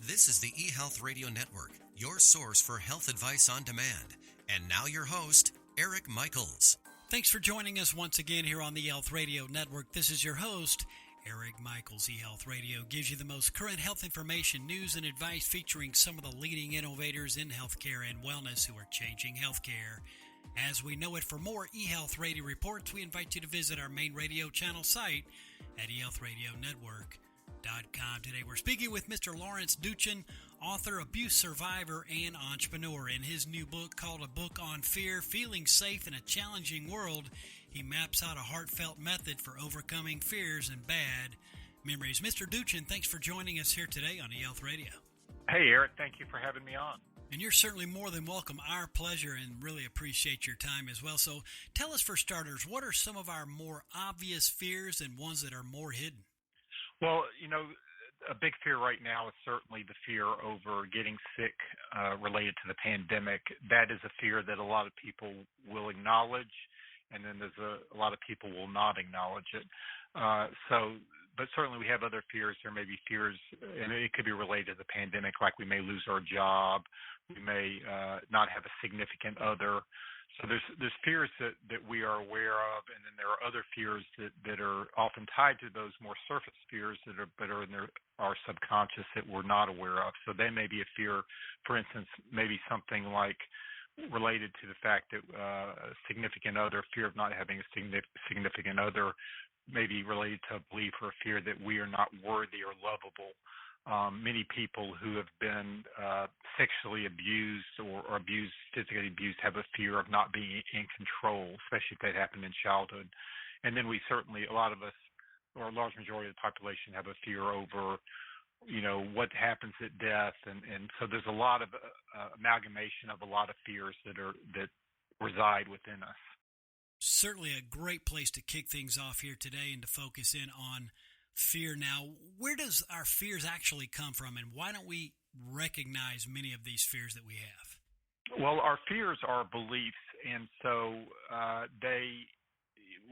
This is the eHealth Radio Network, your source for health advice on demand. And now your host, Eric Michaels. Thanks for joining us once again here on the eHealth Radio Network. This is your host, Eric Michaels. eHealth Radio gives you the most current health information, news, and advice featuring some of the leading innovators in healthcare and wellness who are changing healthcare as we know it. For more eHealth Radio reports, we invite you to visit our main radio channel site at eHealthRadioNetwork.com. Today we're speaking with Mr. Lawrence Doochin, author, abuse survivor, and entrepreneur. In his new book called A Book on Fear, Feeling Safe in a Challenging World, he maps out a heartfelt method for overcoming fears and bad memories. Mr. Doochin, thanks for joining us here today on eHealth Radio. Hey, Eric, thank you for having me on. And you're certainly more than welcome. Our pleasure, and really appreciate your time as well. So tell us, for starters, what are some of our more obvious fears and ones that are more hidden? Well, a big fear right now is certainly the fear over getting sick related to the pandemic. That is a fear that a lot of people will acknowledge, and then there's a lot of people will not acknowledge it. But certainly we have other fears. There may be fears, and it could be related to the pandemic, like we may lose our job, we may not have a significant other. So there's fears that we are aware of, and then there are other fears that are often tied to those more surface fears that are in our subconscious that we're not aware of. So they may be a fear, for instance, maybe something like related to the fact that a significant other, fear of not having a significant other, may be related to a belief or a fear that we are not worthy or lovable. Many people who have been sexually abused or physically abused, have a fear of not being in control, especially if that happened in childhood. And then we certainly, a lot of us, or a large majority of the population, have a fear over, what happens at death. And so there's a lot of amalgamation of a lot of fears that reside within us. Certainly a great place to kick things off here today and to focus in on fear. Now, where does our fears actually come from, and why don't we recognize many of these fears that we have? Well, our fears are beliefs, and so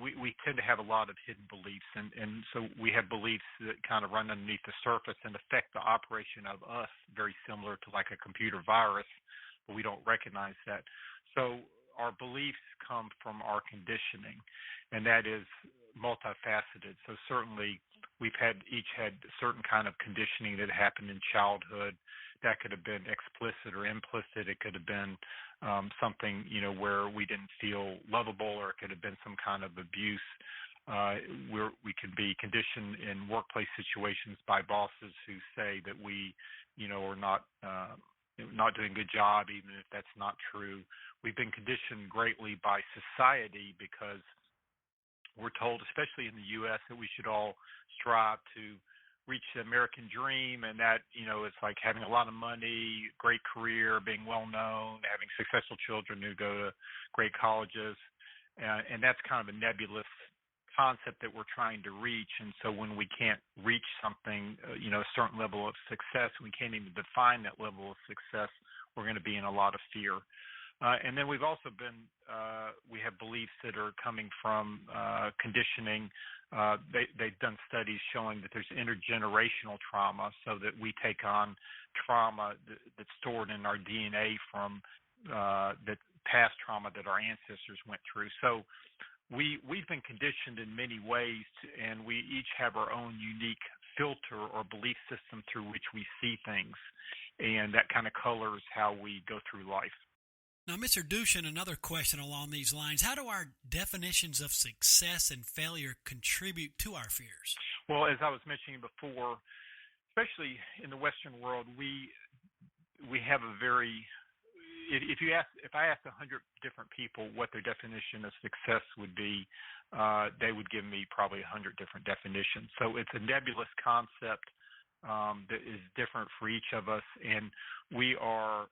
we tend to have a lot of hidden beliefs, and so we have beliefs that kind of run underneath the surface and affect the operation of us, very similar to like a computer virus, but we don't recognize that. So our beliefs come from our conditioning, and that is multifaceted. So certainly we've each had certain kind of conditioning that happened in childhood. That could have been explicit or implicit. It could have been something, where we didn't feel lovable, or it could have been some kind of abuse. We can be conditioned in workplace situations by bosses who say that we, are not doing a good job, even if that's not true. We've been conditioned greatly by society because we're told, especially in the U.S., that we should all strive to reach the American dream, and that, it's like having a lot of money, great career, being well known, having successful children who go to great colleges, and that's kind of a nebulous concept that we're trying to reach. And so when we can't reach something, a certain level of success, we can't even define that level of success, we're going to be in a lot of fear. And then we've also we have beliefs that are coming from conditioning. They've done studies showing that there's intergenerational trauma, so that we take on trauma that's stored in our DNA from that past trauma that our ancestors went through. So we've been conditioned in many ways, and we each have our own unique filter or belief system through which we see things, and that kind of colors how we go through life. Now, Mr. Doochin, another question along these lines. How do our definitions of success and failure contribute to our fears? Well, as I was mentioning before, especially in the Western world, we have a very if I asked 100 different people what their definition of success would be, they would give me probably 100 different definitions. So it's a nebulous concept that is different for each of us, and we are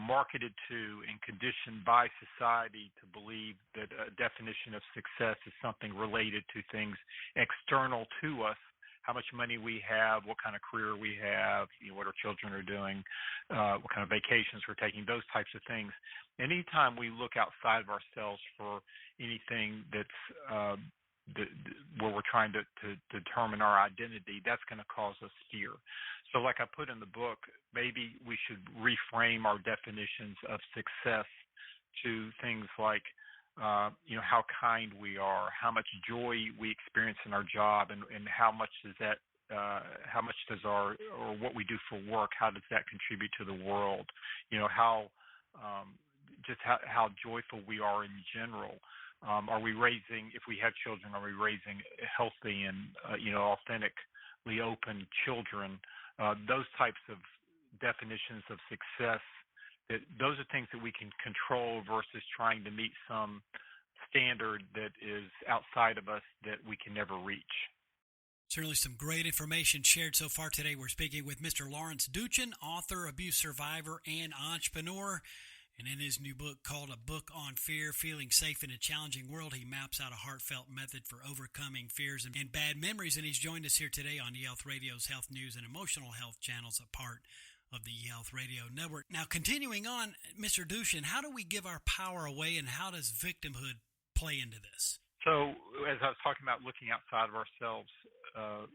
marketed to and conditioned by society to believe that a definition of success is something related to things external to us, how much money we have, what kind of career we have, what our children are doing, what kind of vacations we're taking, those types of things. Anytime we look outside of ourselves for anything that's where we're trying to determine our identity, that's going to cause us fear. So like I put in the book, maybe we should reframe our definitions of success to things like, how kind we are, how much joy we experience in our job, and how much does that, or what we do for work, how does that contribute to the world? How joyful we are in general. Are we raising, if we have children, are we raising healthy and, authentically open children? Those types of definitions of success, those are things that we can control versus trying to meet some standard that is outside of us that we can never reach. Certainly some great information shared so far today. We're speaking with Mr. Lawrence Doochin, author, abuse survivor, and entrepreneur. And in his new book called A Book on Fear, Feeling Safe in a Challenging World, he maps out a heartfelt method for overcoming fears and bad memories. And he's joined us here today on eHealth Radio's Health News and Emotional Health channels, a part of the eHealth Radio Network. Now, continuing on, Mr. Doochin, how do we give our power away, and how does victimhood play into this? So, as I was talking about looking outside of ourselves,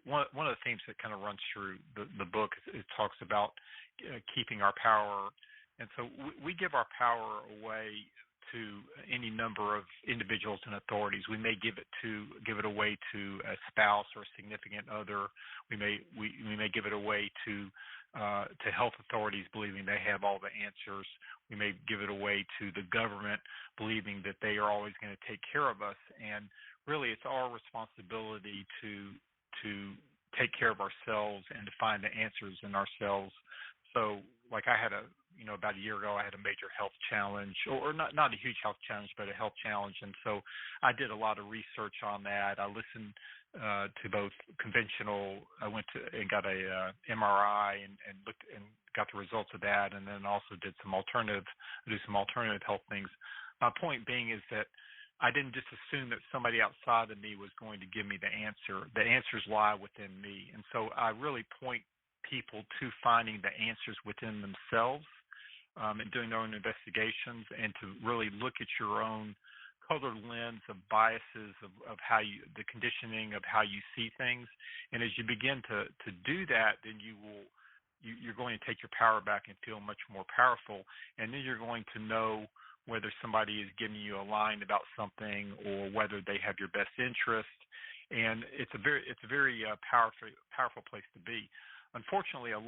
one of the themes that kind of runs through the book is it talks about keeping our power. And so we give our power away to any number of individuals and authorities. We may give it away to a spouse or a significant other. We may give it away to health authorities, believing they have all the answers. We may give it away to the government, believing that they are always going to take care of us. And really, it's our responsibility to take care of ourselves and to find the answers in ourselves. So, like I had about a year ago, I had a major health challenge, or not a huge health challenge, but a health challenge. And so I did a lot of research on that. I listened to both conventional. I went to and got a MRI and looked and got the results of that, and then also did some alternative health things. My point being is that I didn't just assume that somebody outside of me was going to give me the answer. The answers lie within me. And so I really point people to finding the answers within themselves, and doing their own investigations, and to really look at your own colored lens of biases of how the conditioning of how you see things. And as you begin to do that, then you're going to take your power back and feel much more powerful. And then you're going to know whether somebody is giving you a line about something or whether they have your best interest. And it's a very powerful place to be. Unfortunately, a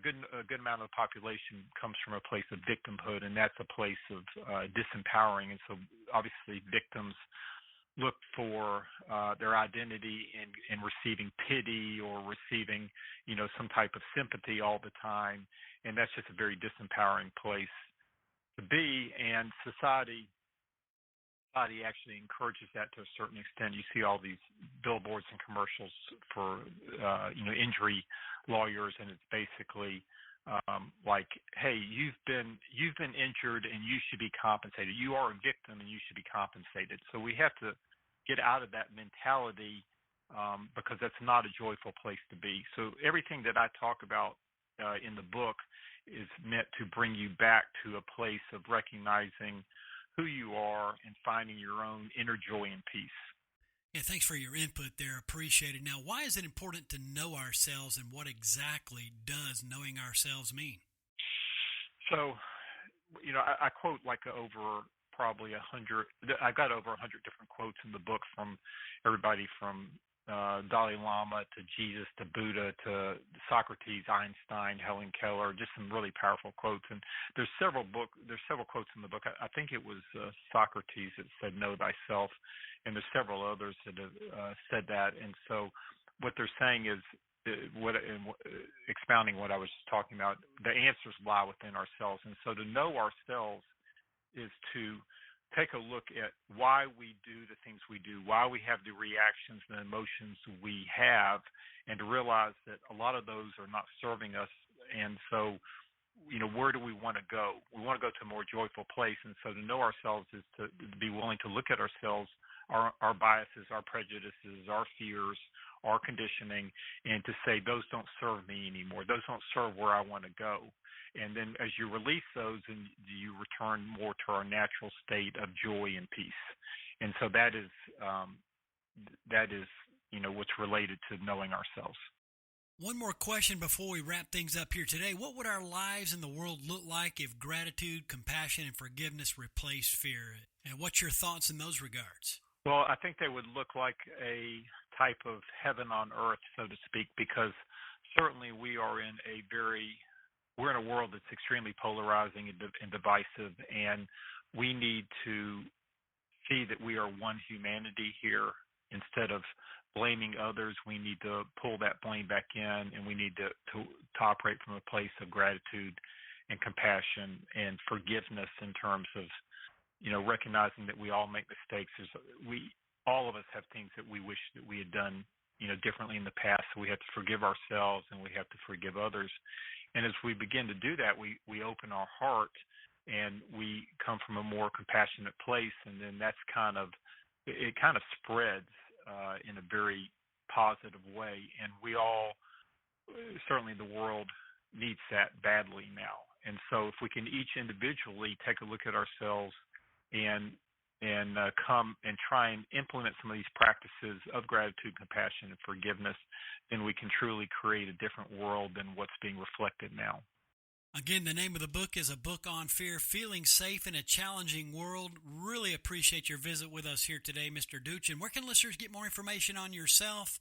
good amount of the population comes from a place of victimhood, and that's a place of disempowering. And so obviously victims look for their identity in receiving pity or receiving, some type of sympathy all the time. And that's just a very disempowering place to be. And society actually encourages that to a certain extent. You see all these billboards and commercials for injury lawyers, and it's basically like, hey, you've been injured and you should be compensated. You are a victim and you should be compensated. So we have to get out of that mentality, because that's not a joyful place to be. So everything that I talk about in the book is meant to bring you back to a place of recognizing who you are and finding your own inner joy and peace. Yeah, thanks for your input there. Appreciate it. Now, why is it important to know ourselves, and what exactly does knowing ourselves mean? So, I quote like over probably 100. I've got over 100 different quotes in the book from everybody from Dalai Lama to Jesus to Buddha to Socrates, Einstein, Helen Keller, just some really powerful quotes. And there's several quotes in the book. I think it was Socrates that said, "Know thyself," and there's several others that have said that. And so what they're saying is, expounding what I was just talking about, the answers lie within ourselves. And so to know ourselves is to take a look at why we do the things we do, why we have the reactions and emotions we have, and to realize that a lot of those are not serving us. And so, where do we want to go? We want to go to a more joyful place. And so to know ourselves is to be willing to look at ourselves, our biases, our prejudices, our fears, our conditioning, and to say, those don't serve me anymore. Those don't serve where I want to go. And then as you release those, and you return more to our natural state of joy and peace. And so that is that is, what's related to knowing ourselves. One more question before we wrap things up here today. What would our lives in the world look like if gratitude, compassion, and forgiveness replaced fear? And what's your thoughts in those regards? Well, I think they would look like a type of heaven on earth, so to speak, because certainly we're in a world that's extremely polarizing and divisive, and we need to see that we are one humanity here. Instead of blaming others, we need to pull that blame back in, and we need to operate from a place of gratitude and compassion and forgiveness in terms of, recognizing that we all make mistakes. All of us have things that we wish that we had done, differently in the past. So we have to forgive ourselves and we have to forgive others. And as we begin to do that, we open our heart and we come from a more compassionate place, and then it kind of spreads in a very positive way. And we all, certainly the world, needs that badly now. And so if we can each individually take a look at ourselves and come and try and implement some of these practices of gratitude, compassion, and forgiveness, then we can truly create a different world than what's being reflected now. Again, the name of the book is A Book on Fear, Feeling Safe in a Challenging World. Really appreciate your visit with us here today, Mr. Doochin. Where can listeners get more information on yourself,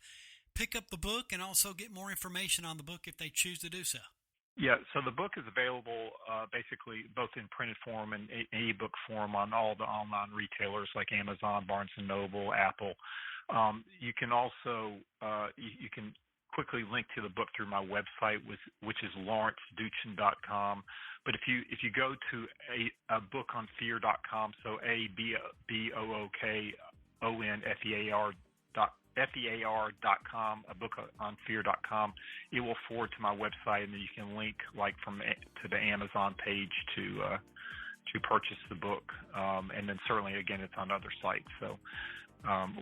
pick up the book, and also get more information on the book if they choose to do so? Yeah, so the book is available basically both in printed form and e-book form on all the online retailers like Amazon, Barnes & Noble, Apple. You can also you can quickly link to the book through my website, which is lawrencedoochin.com. But if you go to a bookonfear.com, so ABOOKONFEAR.com, a bookonfear.com, it will forward to my website, and then you can link to the Amazon page to purchase the book. And then certainly, again, it's on other sites. So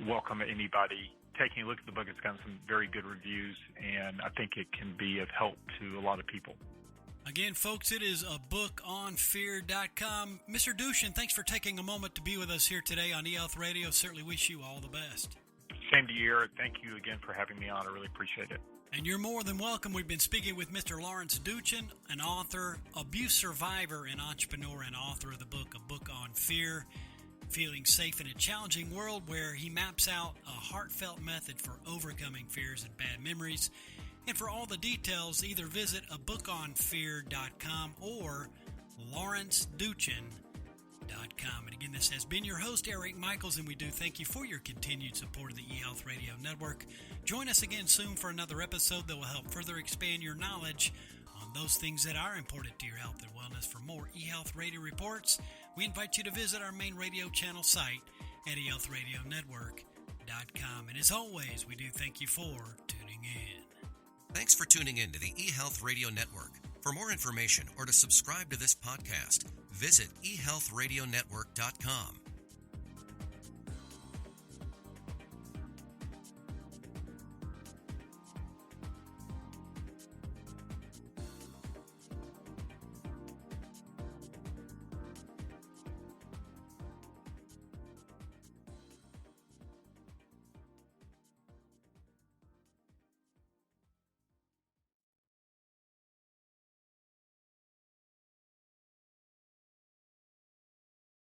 welcome anybody taking a look at the book. It's gotten some very good reviews, and I think it can be of help to a lot of people. Again, folks, it is a bookonfear.com. Mr. Doochin, thanks for taking a moment to be with us here today on eHealth Radio. Certainly wish you all the best. Same to you, Eric. Thank you again for having me on. I really appreciate it. And you're more than welcome. We've been speaking with Mr. Lawrence Doochin, an author, abuse survivor, and entrepreneur, and author of the book, A Book on Fear, Feeling Safe in a Challenging World, where he maps out a heartfelt method for overcoming fears and bad memories. And for all the details, either visit abookonfear.com or lawrencedoochin.com. And again, this has been your host, Eric Michaels, and we do thank you for your continued support of the eHealth Radio Network. Join us again soon for another episode that will help further expand your knowledge on those things that are important to your health and wellness. For more eHealth Radio reports, we invite you to visit our main radio channel site at eHealthRadioNetwork.com. And as always, we do thank you for tuning in. Thanks for tuning in to the eHealth Radio Network. For more information or to subscribe to this podcast, visit eHealthRadioNetwork.com.